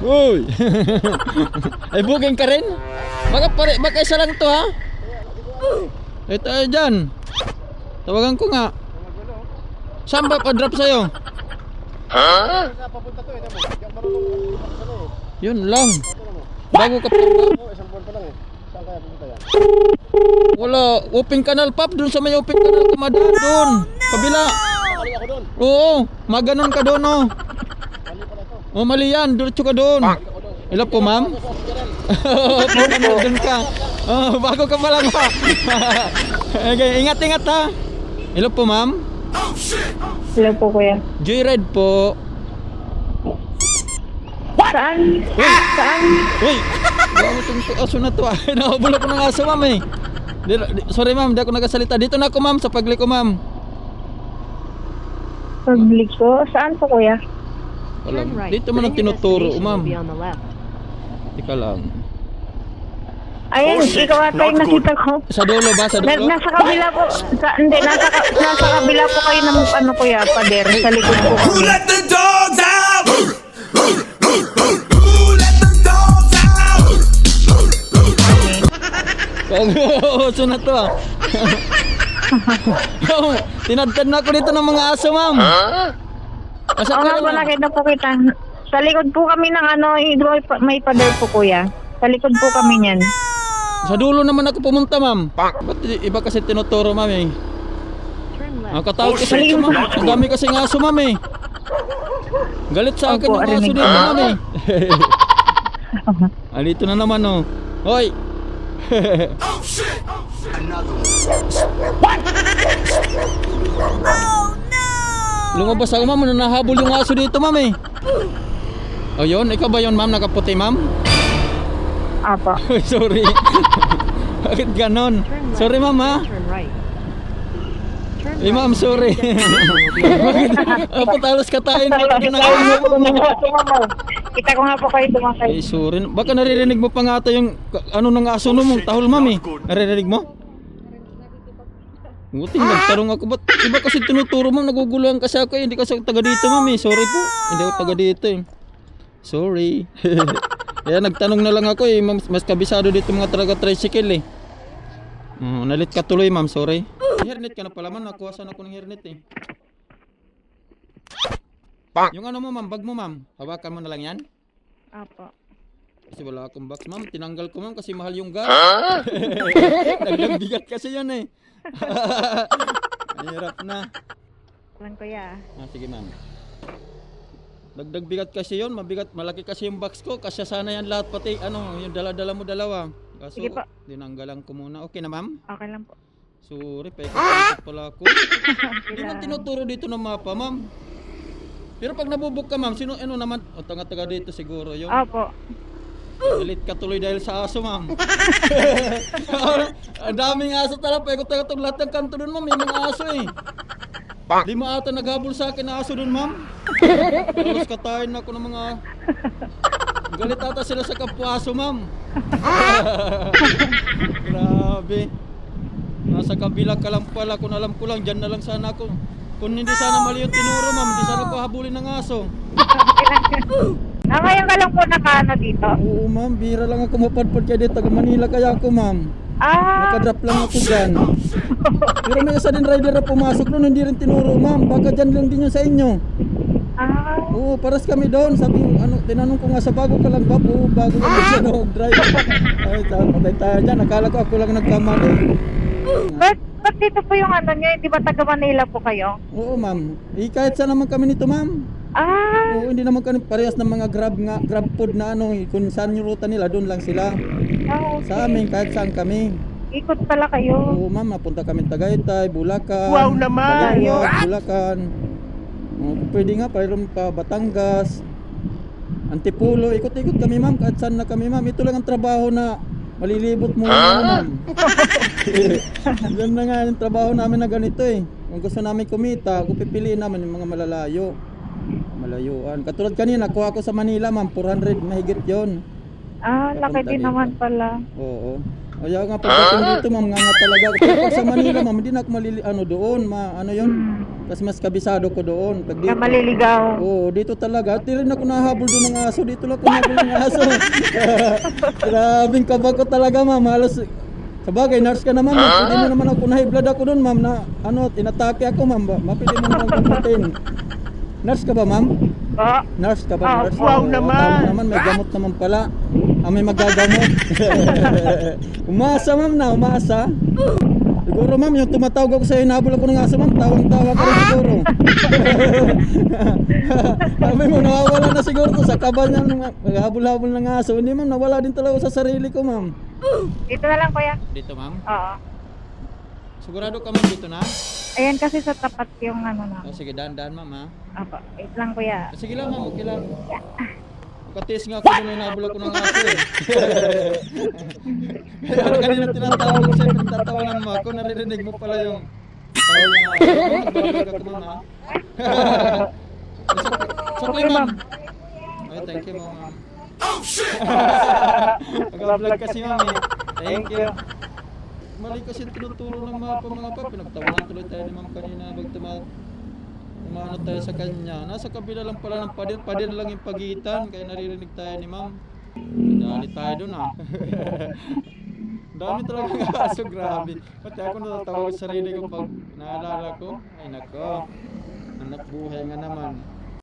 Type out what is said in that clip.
Uy! Ay, booking ka rin? Baka isa lang to ha? Ito ay dyan. Tawagan ko nga. Saan ba pa-drop sa'yo? Ha? Yun lang. Bago ka pa. Isang buwan pa lang eh. Saan kaya pupunta yan? Wala. Open canal pap. Doon sa may open canal kumadaan doon. Kabila. Mali ako doon. Oo. Maganon ka doon oh. Mali pala ito. Oh, mali yan. Diretso ka doon. Hello po ma'am. Doon ka. Oh, bago ka pa lang ha. Okay, ingat ha. Hello po ma'am. Hello po, kuya. Joyride po. Saan? Saan? Uy! Bago itong aso na to ah. Nakabulok ko ng aso ma'am eh. Sorry ma'am, di ako nagasalita. Dito na ako ma'am, sa pagliko ma'am. Pagliko? Saan po, kuya? Alam, dito man ang tinuturo ma'am. Ika lang. Ayun, ikaw ata yung nakita ko. Sa dulo ba? Sa dulo? Nasa kabila po. Hindi, nasa kabila po kayo ng ano, kuya, pader. Sa likod po Who kami. let the dogs out? Who let the dogs out? Aso na to ah. Tinadtad na ako dito ng mga aso ma'am. Asa Oo ka nga po, naman? nakita po kita. Sa likod po kami ng ano, may pader po, kuya. Sa likod po kami niyan. Sa dulo naman ako pumunta ma'am. Ba't iba kasi tinuturo ma'am eh? Nakatawag kasi ito ma'am. Ang dami kasi ng aso ma'am eh. Galit sa akin Opo, yung aso arinig dito ko. ma'am eh. Alito na naman oh. Hoy! Lumabas ako ma'am, nahabol yung aso dito ma'am eh. O yun, ikaw ba yun ma'am, nakaputi ma'am? Apa. Uy, sorry. Bakit ganon? Sorry ma'am ha? Eh ma'am, sorry. Bakit? Patalos ka tayo na Kita ko nga po kayo dumakay. Eh sorry. Baka naririnig mo pa nga ata yung ano ng aso no mong tahol ma'am eh. Naririnig mo? Buti nagtanong ako, ba't iba kasi tinuturo ma'am, naguguluhan kasi ako eh. Hindi kasi ako taga dito ma'am eh. Sorry po. Hindi ako taga dito eh. Sorry. Kaya nagtanong na lang ako eh. Mas kabisado dito mga tricycle eh. Nalit ka tuloy ma'am, sorry. Hairnet ka na pala man, nakuhasan ako ng hairnet eh. Yung ano mo ma'am, bag mo ma'am, hawakan mo na lang yan. Apa. Kasi wala akong box ma'am, tinanggal ko ma'am kasi mahal yung gas. Dagdag bigat kasi yan eh. Hirap na. Lang kuya. Sige ma'am. Dagdag bigat kasi yun, mabigat, malaki kasi yung box ko. Kasi sana yan lahat pati ano, yung dala-dala mo dalawa. Kaso Sige po. dinanggalan ko muna. Okay na ma'am? Okay lang po. Sorry, paikot pala ako. Hindi man tinuturo dito ng mapa ma'am. Pero pag nabubuk ka ma'am, sino ano naman? O taga dito siguro yung Opo. galit ka tuloy dahil sa aso ma'am. Ang daming aso talaga, paikot-ikot lahat ng kanto doon ma'am, may mga aso eh. Di ata naghabol sa akin na aso doon ma'am. Tapos katayin ako ng mga galit ata sila sa kapwa aso ma'am. Grabe. Nasa kabila ka lang pala, kung alam ko lang, dyan na lang sana ako. Kung hindi sana mali yung tinuro ma'am, hindi sana ko habulin ng aso. Ngayon ka lang po nakaano dito. Oo ma'am, bira lang ako mapadpad kaya dito, taga Manila kaya ako ma'am. Nakadrop lang ako dyan. Pero may isa din rider na pumasok doon, hindi rin tinuro ma'am. Baka dyan lang din yun sa inyo. Oo, paras kami doon. Sabi, ano, tinanong ko nga sa bago ka lang ba? Oo, bago lang siya drive. Ay, patay tayo dyan. Akala ko ako lang nagkamali. Ba't dito po yung ano nyo? Di ba taga Manila po kayo? Oo ma'am. Kahit saan naman kami nito ma'am. Oo, hindi naman kami parehas ng mga grab food na ano. Kung saan yung ruta nila, doon lang sila. Okay. Sa amin, kahit saan kami. Ikot pala kayo. Oo ma'am, mapunta kami Tagaytay, Bulacan. Wow naman! Baliwag, Bulacan. Pwede nga, mayroon pa Batangas, Antipolo. Ikot-ikot kami ma'am, kahit saan na kami ma'am. Ito lang ang trabaho na malilibot mo ma'am. Yan na nga yung trabaho namin na ganito eh. Kung gusto namin kumita, kung pipiliin naman yung mga malalayo. Malayuan. Katulad kanina, kuha ko sa Manila ma'am, 400, mahigit yon. Laki din naman pala. Oo. Kaya nga pagdating dito ma'am, nga talaga. Pero pag sa Manila ma'am, hindi na ako ano doon, ano yun? Kasi mas kabisado ko doon. Pag Na dito, maliligaw. oo, dito talaga. Di rin ako nahabol doon ng aso. Dito lang ako nahabol ng aso. Grabing kaba ko talaga, ma'am. Halos, sabagay, nurse ka naman. Pwede mo naman ako, nahiblad ako doon, ma'am, na tinatake ako, ma'am. Mapili mo naman gamutin. Nurse ka ba, ma'am? Po. Nurse ka ba? Ah, Nurse? wow Oo, naman. tama naman, may gamot naman pala. May magagamot. Umasa, ma'am, na, umasa. Siguro, ma'am, yung tumatawag ako sa'yo, hinabol ako ng aso, ma'am, tawang-tawa ka rin siguro. Sabi mo, nawawala na siguro to sa kaba niya, habol-habol ng aso. Hindi, ma'am, nawala din talaga sa sarili ko, ma'am. Dito na lang, kuya. Dito, ma'am? Oo. Sigurado ka, ma'am, dito na? Ayan kasi sa tapat yung ano na. Oh, sige, daan-daan, ma'am, ha? Opo. Wait lang, kuya. Sige lang, ma'am, okay lang. Nakatis nga ako doon, hinabol ako ng aso, eh. Kaya kanina tinatawag ko sa'yo, pinatatawanan mo ako, naririnig mo pala yung tawag ng aso. Nagbablog ako, ma'am, ha? Sukli, ma'am. Ay, thank you, ma'am. Nag-vlog kasi, ma'am, eh. Thank you. Mali kasi tinuturo ng mga pa, pinagtawanan tuloy tayo ni ma'am kanina, umano tayo sa kanya. Nasa kabila lang pala ng pader lang yung pagitan, kaya naririnig tayo ni ma'am. Dali tayo dun, ah. Dami talaga ng aso, grabe. Pati ako natatawag sa sarili ko pag naalala ko. Ay nako, anak buhay nga naman.